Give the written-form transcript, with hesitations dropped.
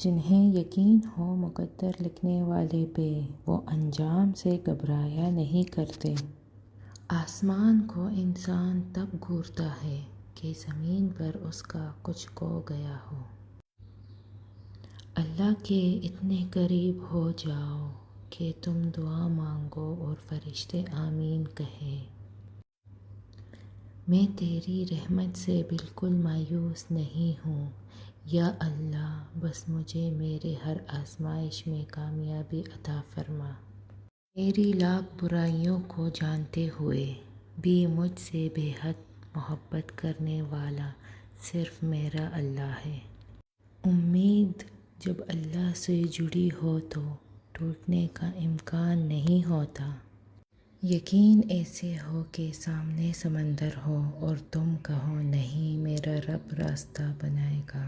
जिन्हें यकीन हो मुक़द्दर लिखने वाले पे, वो अंजाम से घबराया नहीं करते। आसमान को इंसान तब घूरता है कि ज़मीन पर उसका कुछ खो गया हो। अल्लाह के इतने करीब हो जाओ कि तुम दुआ मांगो और फरिश्ते आमीन कहें। मैं तेरी रहमत से बिल्कुल मायूस नहीं हूँ या अल्लाह, बस मुझे मेरे हर आजमाइश में कामयाबी अता फरमा। मेरी लाख बुराइयों को जानते हुए भी मुझसे बेहद मोहब्बत करने वाला सिर्फ़ मेरा अल्लाह है। उम्मीद जब अल्लाह से जुड़ी हो तो टूटने का इम्कान नहीं होता। यकीन ऐसे हो कि सामने समंदर हो और तुम कहो नहीं, मेरा रब रास्ता बनाएगा।